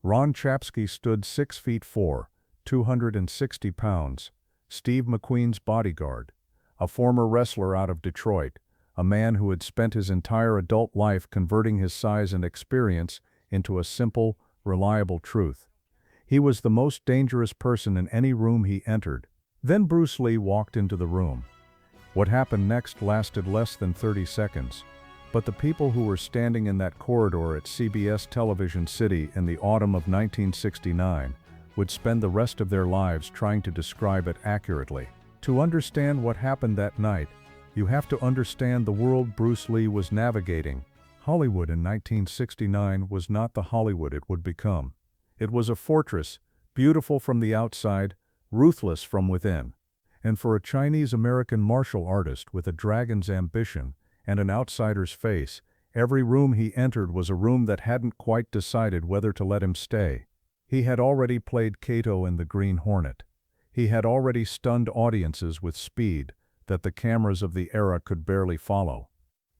Ron Chapski stood 6 feet 4, 260 pounds, Steve McQueen's bodyguard, a former wrestler out of Detroit, a man who had spent his entire adult life converting his size and experience into a simple, reliable truth. He was the most dangerous person in any room he entered. Then Bruce Lee walked into the room. What happened next lasted less than 30 seconds. But the people who were standing in that corridor at CBS Television City in the autumn of 1969 would spend the rest of their lives trying to describe it accurately. To understand what happened that night, you have to understand the world Bruce Lee was navigating. Hollywood in 1969 was not the Hollywood it would become. It was a fortress, beautiful from the outside, ruthless from within. And for a Chinese-American martial artist with a dragon's ambition and an outsider's face, every room he entered was a room that hadn't quite decided whether to let him stay. He had already played Kato in The Green Hornet. He had already stunned audiences with speed that the cameras of the era could barely follow.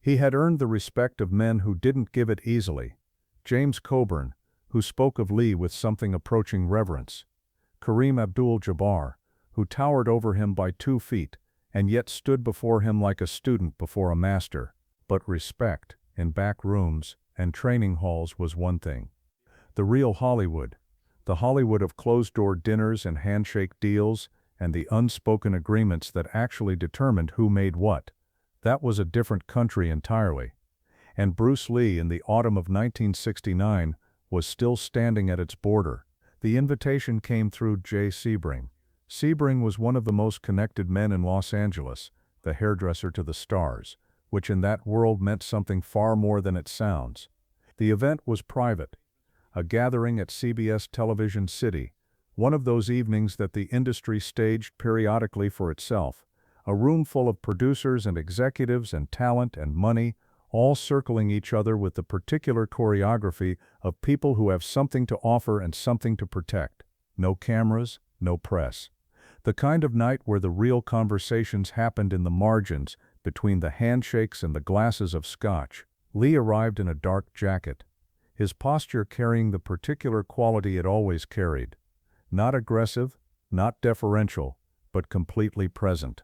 He had earned the respect of men who didn't give it easily. James Coburn, who spoke of Lee with something approaching reverence. Kareem Abdul-Jabbar, who towered over him by 2 feet, and yet stood before him like a student before a master. But respect, in back rooms and training halls, was one thing. The real Hollywood, the Hollywood of closed-door dinners and handshake deals, and the unspoken agreements that actually determined who made what, that was a different country entirely. And Bruce Lee in the autumn of 1969 was still standing at its border. The invitation came through Jay Sebring. Sebring was one of the most connected men in Los Angeles, the hairdresser to the stars, which in that world meant something far more than it sounds. The event was private, a gathering at CBS Television City, one of those evenings that the industry staged periodically for itself, a room full of producers and executives and talent and money, all circling each other with the particular choreography of people who have something to offer and something to protect. No cameras, no press. The kind of night where the real conversations happened in the margins, between the handshakes and the glasses of scotch. Lee arrived in a dark jacket, his posture carrying the particular quality it always carried. Not aggressive, not deferential, but completely present.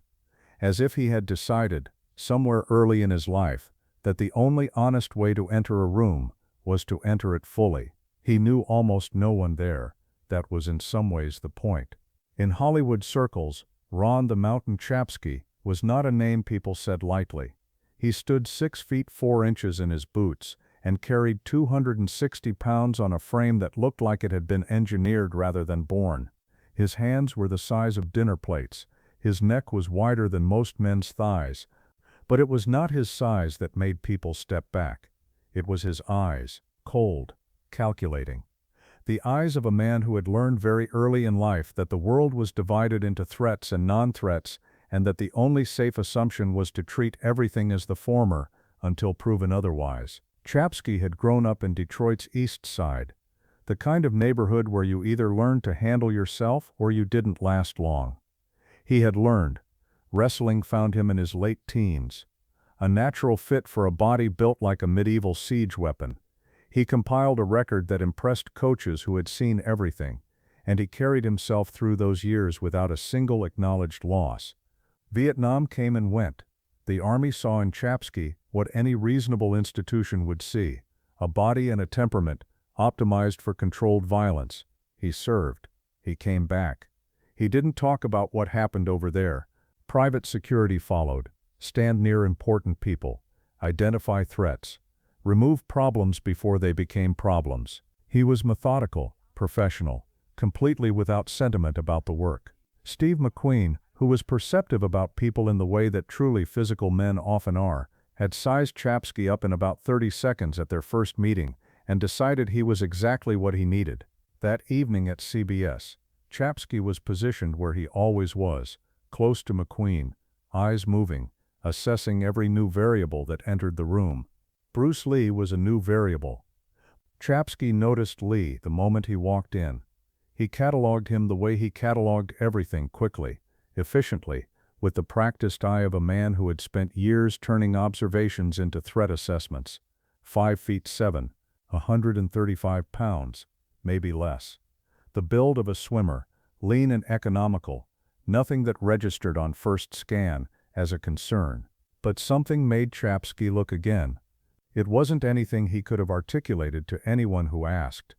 As if he had decided, somewhere early in his life, that the only honest way to enter a room was to enter it fully. He knew almost no one there. That was in some ways the point. In Hollywood circles, Ron the Mountain Chapski was not a name people said lightly. He stood 6 feet 4 inches in his boots and carried 260 pounds on a frame that looked like it had been engineered rather than born. His hands were the size of dinner plates. His neck was wider than most men's thighs. But it was not his size that made people step back. It was his eyes, cold, calculating. The eyes of a man who had learned very early in life that the world was divided into threats and non-threats, and that the only safe assumption was to treat everything as the former until proven otherwise. Chapski had grown up in Detroit's East Side, the kind of neighborhood where you either learned to handle yourself or you didn't last long. He had learned. Wrestling found him in his late teens, a natural fit for a body built like a medieval siege weapon. He compiled a record that impressed coaches who had seen everything, and he carried himself through those years without a single acknowledged loss. Vietnam came and went. The Army saw in Chapski what any reasonable institution would see, a body and a temperament optimized for controlled violence. He served. He came back. He didn't talk about what happened over there. Private security followed. Stand near important people. Identify threats. Remove problems before they became problems. He was methodical, professional, completely without sentiment about the work. Steve McQueen, who was perceptive about people in the way that truly physical men often are, had sized Chapski up in about 30 seconds at their first meeting and decided he was exactly what he needed. That evening at CBS, Chapski was positioned where he always was, close to McQueen, eyes moving, assessing every new variable that entered the room. Bruce Lee was a new variable. Chapski noticed Lee the moment he walked in. He cataloged him the way he cataloged everything, quickly, efficiently, with the practiced eye of a man who had spent years turning observations into threat assessments. 5 feet 7, 135 pounds, maybe less. The build of a swimmer, lean and economical, nothing that registered on first scan as a concern. But something made Chapski look again. It wasn't anything he could have articulated to anyone who asked.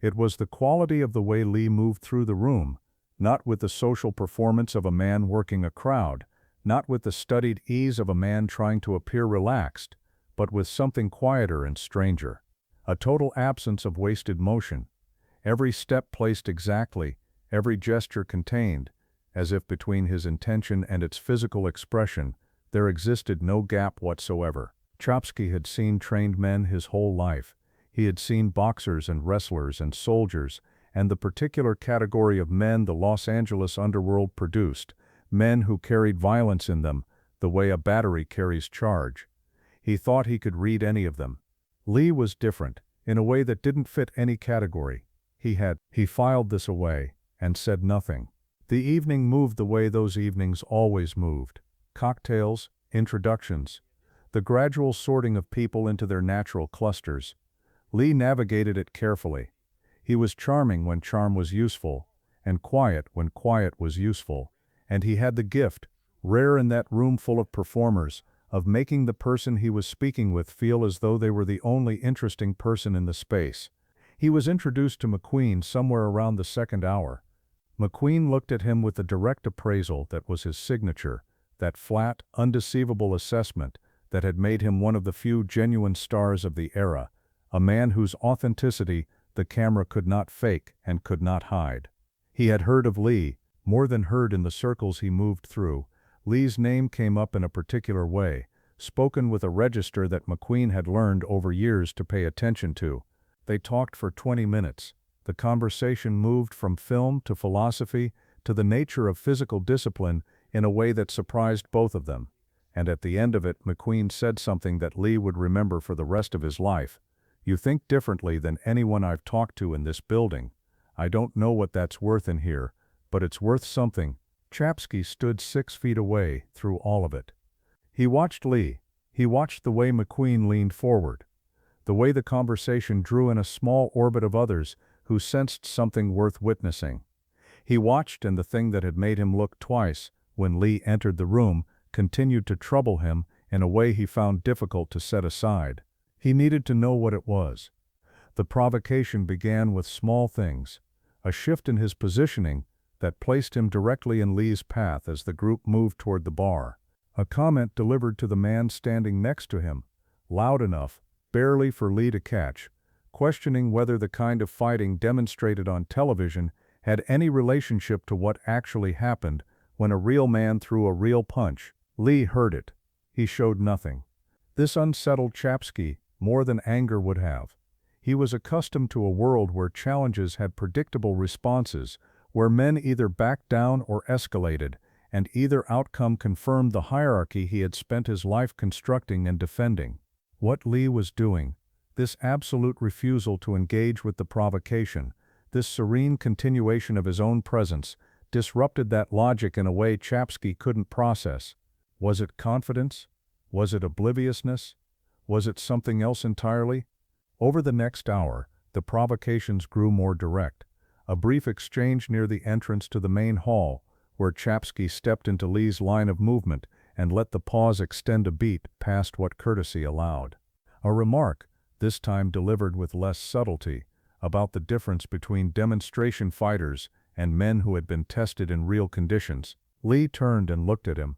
It was the quality of the way Lee moved through the room, not with the social performance of a man working a crowd, not with the studied ease of a man trying to appear relaxed, but with something quieter and stranger. A total absence of wasted motion. Every step placed exactly, every gesture contained, as if between his intention and its physical expression, there existed no gap whatsoever. Chapski had seen trained men his whole life. He had seen boxers and wrestlers and soldiers, and the particular category of men the Los Angeles underworld produced, men who carried violence in them, the way a battery carries charge. He thought he could read any of them. Lee was different, in a way that didn't fit any category. He filed this away, and said nothing. The evening moved the way those evenings always moved. Cocktails, introductions, the gradual sorting of people into their natural clusters. Lee navigated it carefully. He was charming when charm was useful, and quiet when quiet was useful, and he had the gift, rare in that room full of performers, of making the person he was speaking with feel as though they were the only interesting person in the space. He was introduced to McQueen somewhere around the second hour. McQueen looked at him with the direct appraisal that was his signature, that flat, undeceivable assessment that had made him one of the few genuine stars of the era, a man whose authenticity the camera could not fake and could not hide. He had heard of Lee, more than heard in the circles he moved through. Lee's name came up in a particular way, spoken with a register that McQueen had learned over years to pay attention to. They talked for 20 minutes. The conversation moved from film to philosophy to the nature of physical discipline in a way that surprised both of them. And at the end of it, McQueen said something that Lee would remember for the rest of his life. "You think differently than anyone I've talked to in this building. I don't know what that's worth in here, but it's worth something." Chapski stood 6 feet away through all of it. He watched Lee. He watched the way McQueen leaned forward, the way the conversation drew in a small orbit of others who sensed something worth witnessing. He watched, and the thing that had made him look twice when Lee entered the room continued to trouble him in a way he found difficult to set aside. He needed to know what it was. The provocation began with small things, a shift in his positioning that placed him directly in Lee's path as the group moved toward the bar. A comment delivered to the man standing next to him, loud enough, barely for Lee to catch, questioning whether the kind of fighting demonstrated on television had any relationship to what actually happened when a real man threw a real punch. Lee heard it. He showed nothing. This unsettled Chapski more than anger would have. He was accustomed to a world where challenges had predictable responses, where men either backed down or escalated, and either outcome confirmed the hierarchy he had spent his life constructing and defending. What Lee was doing, this absolute refusal to engage with the provocation, this serene continuation of his own presence, disrupted that logic in a way Chapski couldn't process. Was it confidence? Was it obliviousness? Was it something else entirely? Over the next hour, the provocations grew more direct. A brief exchange near the entrance to the main hall, where Chapski stepped into Lee's line of movement and let the pause extend a beat past what courtesy allowed. A remark, this time delivered with less subtlety, about the difference between demonstration fighters and men who had been tested in real conditions. Lee turned and looked at him.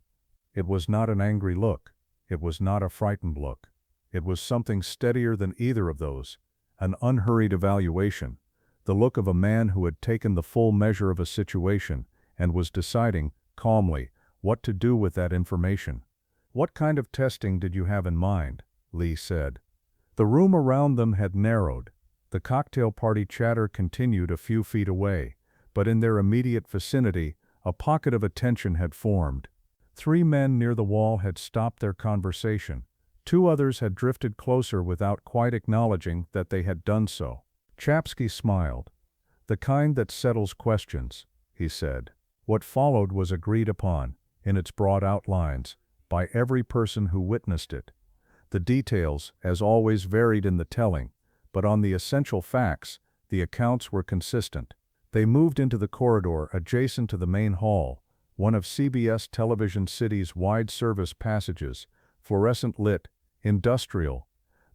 It was not an angry look. It was not a frightened look. It was something steadier than either of those, an unhurried evaluation, the look of a man who had taken the full measure of a situation and was deciding, calmly, what to do with that information. "What kind of testing did you have in mind?" Lee said. The room around them had narrowed. The cocktail party chatter continued a few feet away, but in their immediate vicinity, a pocket of attention had formed. 3 men near the wall had stopped their conversation. 2 others had drifted closer without quite acknowledging that they had done so. Chapski smiled. "The kind that settles questions," he said. What followed was agreed upon, in its broad outlines, by every person who witnessed it. The details, as always, varied in the telling, but on the essential facts, The accounts were consistent. They moved into the corridor adjacent to the main hall, one of CBS Television City's wide service passages, fluorescent lit, industrial,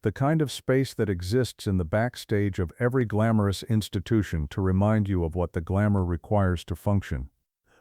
the kind of space that exists in the backstage of every glamorous institution to remind you of what the glamour requires to function.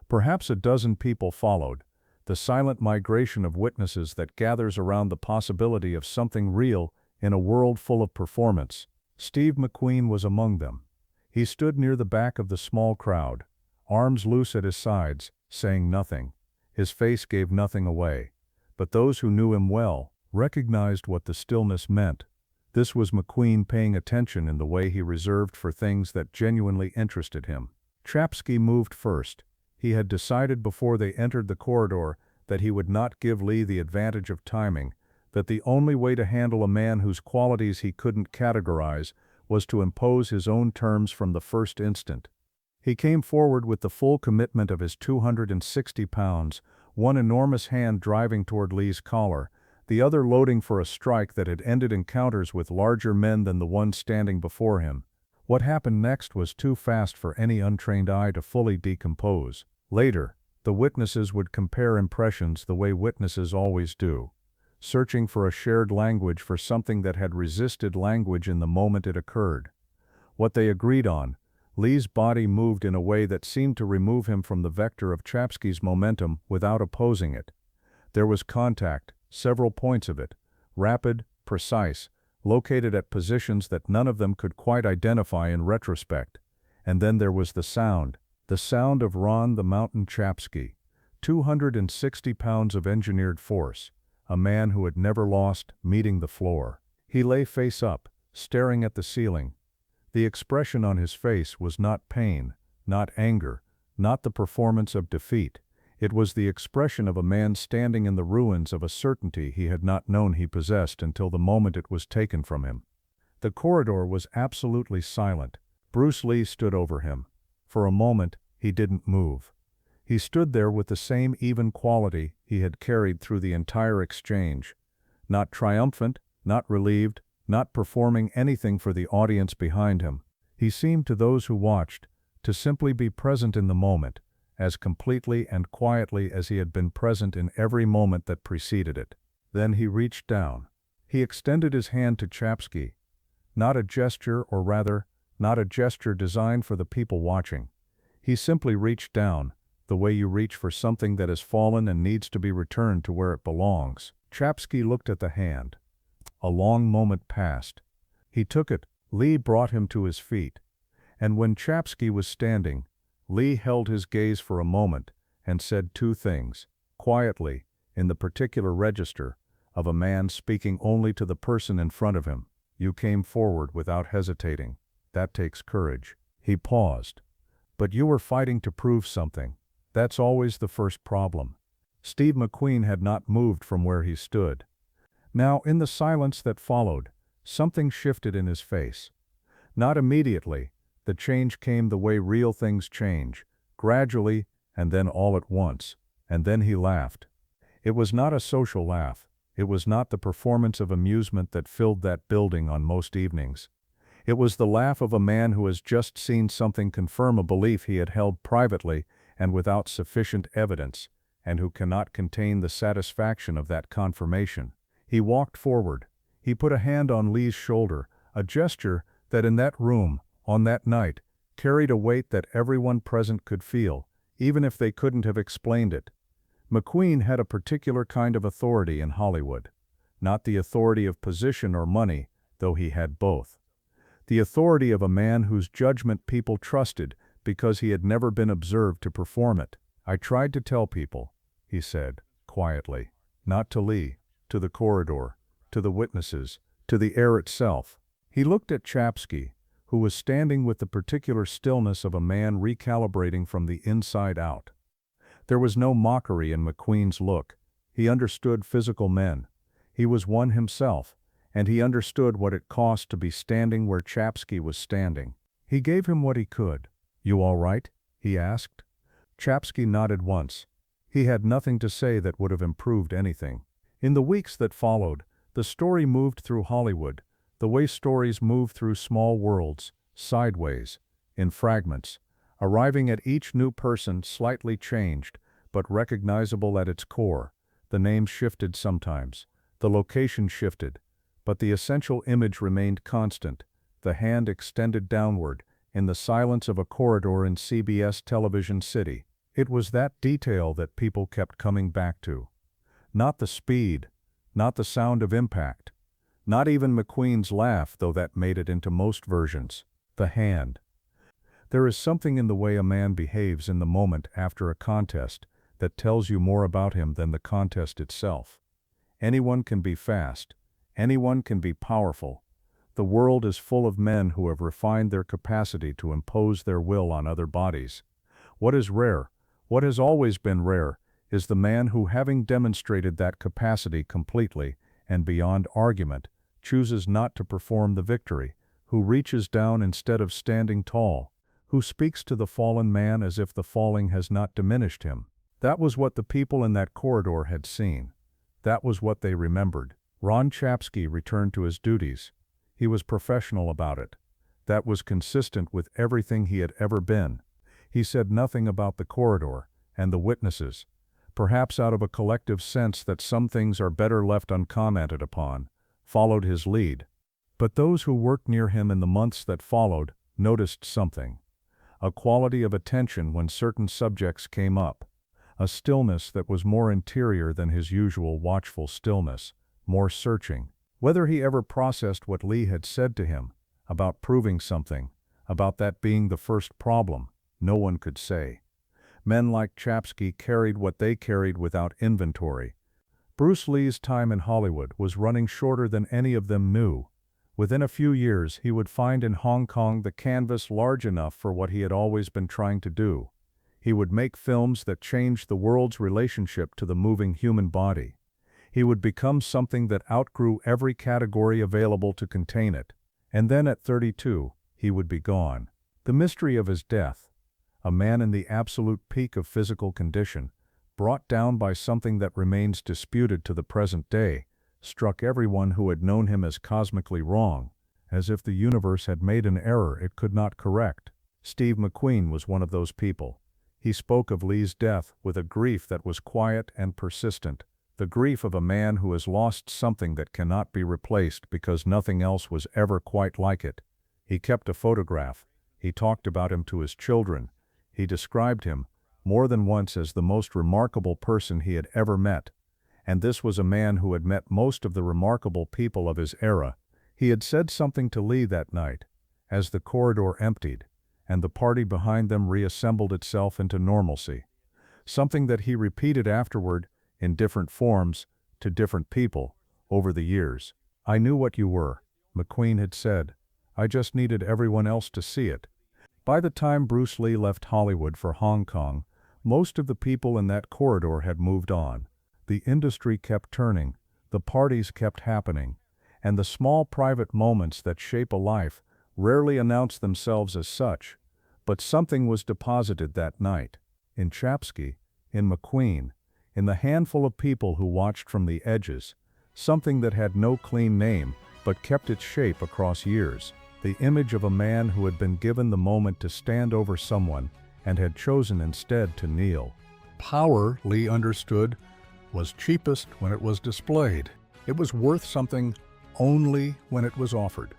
Perhaps a dozen people followed, the silent migration of witnesses that gathers around the possibility of something real in a world full of performance. Steve McQueen was among them. He stood near the back of the small crowd, arms loose at his sides, saying nothing. His face gave nothing away. But those who knew him well recognized what the stillness meant. This was McQueen paying attention in the way he reserved for things that genuinely interested him. Chapski moved first. He had decided before they entered the corridor that he would not give Lee the advantage of timing, that the only way to handle a man whose qualities he couldn't categorize was to impose his own terms from the first instant. He came forward with the full commitment of his 260 pounds, one enormous hand driving toward Lee's collar, the other loading for a strike that had ended encounters with larger men than the one standing before him. What happened next was too fast for any untrained eye to fully decompose. Later, the witnesses would compare impressions the way witnesses always do, searching for a shared language for something that had resisted language in the moment it occurred. What they agreed on: Lee's body moved in a way that seemed to remove him from the vector of Chapski's momentum without opposing it. There was contact, several points of it, rapid, precise, located at positions that none of them could quite identify in retrospect. And then there was the sound of Ron the Mountain Chapski, 260 pounds of engineered force, a man who had never lost, meeting the floor. He lay face up, staring at the ceiling. The expression on his face was not pain, not anger, not the performance of defeat. It was the expression of a man standing in the ruins of a certainty he had not known he possessed until the moment it was taken from him. The corridor was absolutely silent. Bruce Lee stood over him. For a moment, he didn't move. He stood there with the same even quality he had carried through the entire exchange. Not triumphant, not relieved, not performing anything for the audience behind him. He seemed to those who watched to simply be present in the moment, as completely and quietly as he had been present in every moment that preceded it. Then he reached down. He extended his hand to Chapski. Not a gesture, or rather, not a gesture designed for the people watching. He simply reached down, the way you reach for something that has fallen and needs to be returned to where it belongs. Chapski looked at the hand. A long moment passed. He took it. Lee brought him to his feet. And when Chapski was standing, Lee held his gaze for a moment and said two things, quietly, in the particular register of a man speaking only to the person in front of him. You came forward without hesitating. That takes courage. He paused. But you were fighting to prove something. That's always the first problem. Steve McQueen had not moved from where he stood. Now, in the silence that followed, something shifted in his face. Not immediately. The change came the way real things change, gradually, and then all at once. And then he laughed. It was not a social laugh. It was not the performance of amusement that filled that building on most evenings. It was the laugh of a man who has just seen something confirm a belief he had held privately and without sufficient evidence, and who cannot contain the satisfaction of that confirmation. He walked forward. He put a hand on Lee's shoulder, a gesture that in that room, on that night, carried a weight that everyone present could feel, even if they couldn't have explained it. McQueen had a particular kind of authority in Hollywood. Not the authority of position or money, though he had both. The authority of a man whose judgment people trusted because he had never been observed to perform it. I tried to tell people, he said, quietly. Not to Lee, to the corridor, to the witnesses, to the air itself. He looked at Chapski, who was standing with the particular stillness of a man recalibrating from the inside out. There was no mockery in McQueen's look. He understood physical men. He was one himself, and he understood what it cost to be standing where Chapski was standing. He gave him what he could. You all right? He asked. Chapski nodded once. He had nothing to say that would have improved anything. In the weeks that followed, the story moved through Hollywood, the way stories move through small worlds, sideways, in fragments, arriving at each new person slightly changed, but recognizable at its core. The name shifted sometimes, the location shifted, but the essential image remained constant, the hand extended downward, in the silence of a corridor in CBS Television City. It was that detail that people kept coming back to. Not the speed, not the sound of impact, not even McQueen's laugh, though that made it into most versions. The hand. There is something in the way a man behaves in the moment after a contest that tells you more about him than the contest itself. Anyone can be fast. Anyone can be powerful. The world is full of men who have refined their capacity to impose their will on other bodies. What is rare, what has always been rare, is the man who, having demonstrated that capacity completely and beyond argument, chooses not to perform the victory, who reaches down instead of standing tall, who speaks to the fallen man as if the falling has not diminished him. That was what the people in that corridor had seen. That was what they remembered. Ron Chapski returned to his duties. He was professional about it. That was consistent with everything he had ever been. He said nothing about the corridor and the witnesses, perhaps out of a collective sense that some things are better left uncommented upon, followed his lead. But those who worked near him in the months that followed noticed something. A quality of attention when certain subjects came up. A stillness that was more interior than his usual watchful stillness, more searching. Whether he ever processed what Lee had said to him, about proving something, about that being the first problem, no one could say. Men like Chapski carried what they carried without inventory. Bruce Lee's time in Hollywood was running shorter than any of them knew. Within a few years he would find in Hong Kong the canvas large enough for what he had always been trying to do. He would make films that changed the world's relationship to the moving human body. He would become something that outgrew every category available to contain it. And then at 32, he would be gone. The mystery of his death, a man in the absolute peak of physical condition, brought down by something that remains disputed to the present day, struck everyone who had known him as cosmically wrong, as if the universe had made an error it could not correct. Steve McQueen was one of those people. He spoke of Lee's death with a grief that was quiet and persistent, the grief of a man who has lost something that cannot be replaced because nothing else was ever quite like it. He kept a photograph. He talked about him to his children. He described him, more than once, as the most remarkable person he had ever met. And this was a man who had met most of the remarkable people of his era. He had said something to Lee that night, as the corridor emptied, and the party behind them reassembled itself into normalcy. Something that he repeated afterward, in different forms, to different people, over the years. "I knew what you were," McQueen had said. "I just needed everyone else to see it." By the time Bruce Lee left Hollywood for Hong Kong, most of the people in that corridor had moved on. The industry kept turning, the parties kept happening, and the small private moments that shape a life rarely announce themselves as such. But something was deposited that night, in Chapski, in McQueen, in the handful of people who watched from the edges, something that had no clean name but kept its shape across years, the image of a man who had been given the moment to stand over someone and had chosen instead to kneel. Power, Lee understood, was cheapest when it was displayed. It was worth something only when it was offered.